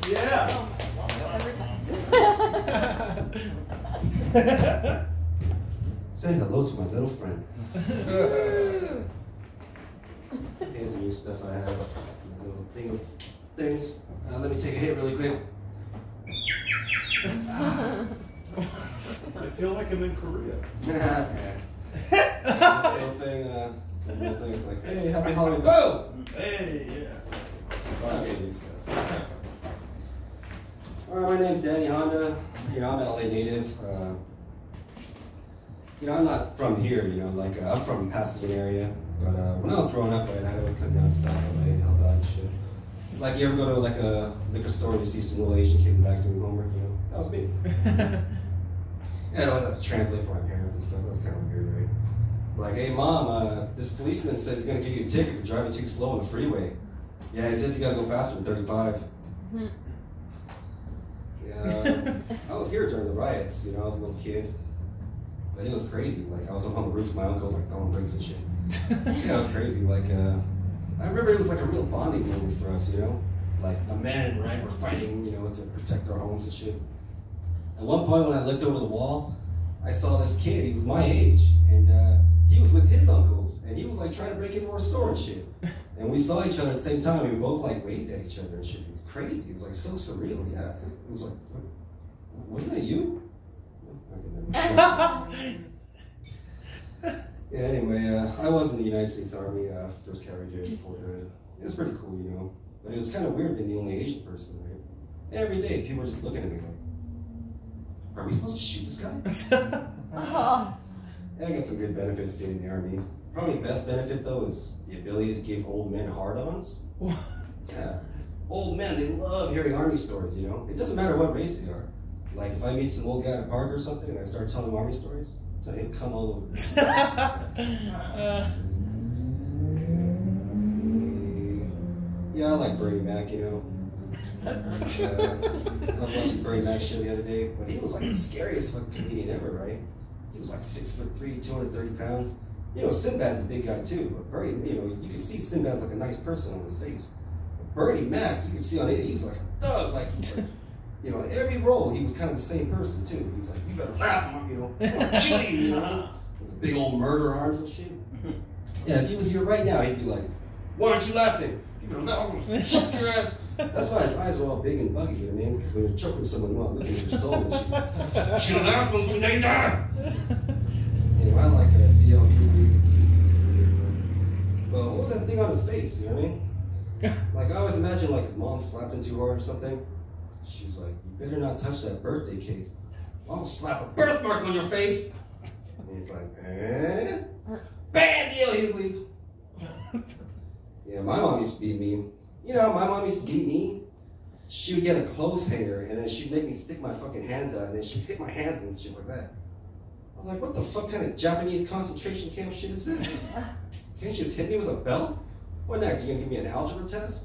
Yeah. Every time. Say hello to my little friend. Here's the new stuff I have. My little thing of things. Let me take a hit really quick. I feel like I'm in Korea. Same thing. The little thing is like, hey, happy Halloween. Whoa! Hey, yeah. Okay, new stuff. Alright, my name's Danny Honda. You know, I'm an LA native. You know, I'm not from here, you know, like, I'm from Pasadena area. But when I was growing up, right, I'd always come down to South LA and help out and shit. Like, you ever go to, like, a liquor store and you see some little Asian kid in the back doing homework, you know? That was me. And I'd always have to translate for my parents and stuff. That's kind of weird, right? Like, hey, Mom, this policeman says he's going to give you a ticket for driving too slow on the freeway. Yeah, he says you got to go faster than 35. Yeah, I was here during the riots, you know, I was a little kid. But it was crazy. Like, I was up on the roof with my uncles, like, throwing drinks and shit. Yeah, it was crazy. Like, I remember it was like a real bonding moment for us, you know? Like, the men, right, were fighting, you know, to protect our homes and shit. At one point, when I looked over the wall, I saw this kid. He was my age, and he was with his uncles, and he was, like, trying to break into our store and shit. And we saw each other at the same time, and we both, like, waved at each other and shit. It was crazy. It was, like, so surreal, yeah. It was like, what? Wasn't that you? Yeah, anyway, I was in the United States Army, 1st Cavalry Division, Fort Hood. It was pretty cool, you know. But it was kind of weird being the only Asian person, right? Every day, people were just looking at me like, are we supposed to shoot this guy? Yeah, I got some good benefits being in the Army. Probably the best benefit, though, is the ability to give old men hard-ons. Yeah. Old men, they love hearing Army stories, you know? It doesn't matter what race they are. Like, if I meet some old guy at a park or something and I start telling him Army stories, it's like, he'll come all over. Yeah, I like Bernie Mac, you know. I was watching Bernie Mac show the other day, but he was like the scariest fucking comedian ever, right? He was like 6'3", 230 pounds. You know, Sinbad's a big guy too, but Bernie, you know, you can see Sinbad's like a nice person on his face. But Bernie Mac, you can see on it, he was like a thug, like, you know, in every role, he was kind of the same person too. He's like, you better laugh, you know, I'm gonna kill you, you know. With big old murder arms and shit. Yeah, if he was here right now, he'd be like, why aren't you laughing? You better laugh, I'm gonna choke your ass. That's why his eyes are all big and buggy, you know what I mean? Because when you're choking someone, you want to look at their soul and shit. Should laugh when they die. Anyway, I like DL. Well, what was that thing on his face, you know what I mean? Like, I always imagine like his mom slapped him too hard or something. She was like, you better not touch that birthday cake. I'll slap a birthmark on your face. And he's like, eh? Bad deal, Hughley. Yeah, my mom used to beat me. You know, my mom used to beat me. She would get a clothes hanger and then she'd make me stick my fucking hands out and then she'd hit my hands and shit like that. I was like, what the fuck kind of Japanese concentration camp shit is this? Can't you just hit me with a belt? What next? You gonna give me an algebra test?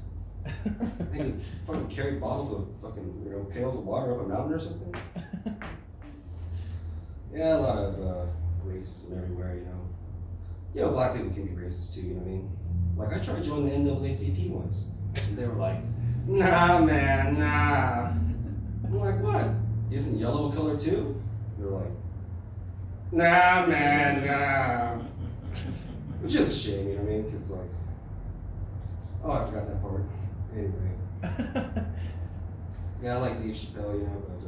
Maybe fucking carry bottles of fucking, you know, pails of water up a mountain or something? Yeah, a lot of racism everywhere, you know. You know, black people can be racist too, you know what I mean? Like, I tried to join the NAACP once. And they were like, nah, man, nah. I'm like, what? Isn't yellow a color too? They're like, nah, man, nah. Which is a shame, you know what I mean? Because, like, oh, I forgot that part. Anyway. Yeah, I like Dave Chappelle, you know, but,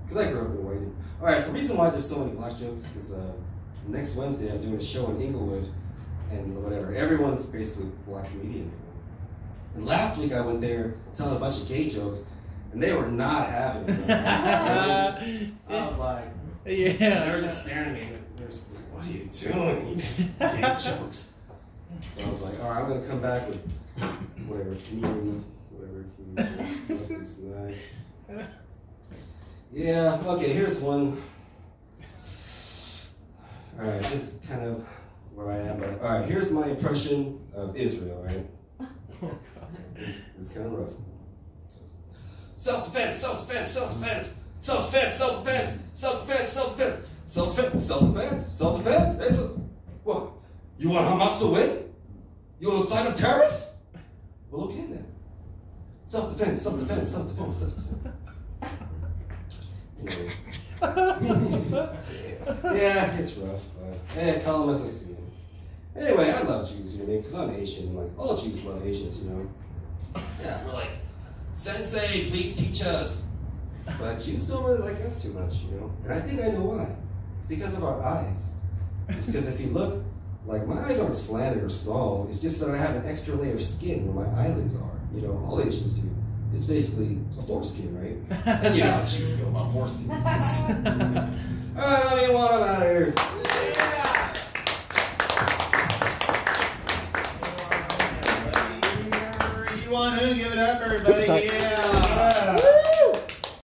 because I grew up in White. All right, the reason why there's so many black jokes is because next Wednesday I'm doing a show in Inglewood, and whatever, everyone's basically a black comedian, you know. And last week I went there telling a bunch of gay jokes, and they were not having it. You know? I was like, yeah. They were just staring at me. They were just like, what are you doing? Gay jokes. So I was like, all right, I'm going to come back with whatever comedian jokes. Yeah, okay, here's one. All right, this is kind of where I am. But, all right, here's my impression of Israel, right? It's kind of rough. Self-defense, self-defense, self-defense, self-defense, self-defense, self-defense, self-defense, self-defense, self-defense, self-defense. It's a, what? You want Hamas to win? You on the side of terrorists? Well, okay then. Self-defense, self-defense, self-defense, self-defense. Anyway. Yeah, it's rough, but hey, call them as I see them. Anyway, I love Jews, you know what I mean? Because I'm Asian, like, all Jews love Asians, you know? Yeah, we're like, Sensei, please teach us. But Jews don't really like us too much, you know? And I think I know why. It's because of our eyes. It's because if you look, like, my eyes aren't slanted or small, it's just that I have an extra layer of skin where my eyelids are. You know, all Asians do. It's basically a foreskin, right? And you know how Jews feel about foreskins. Alright, let me want them out of here. You want to give it up, everybody?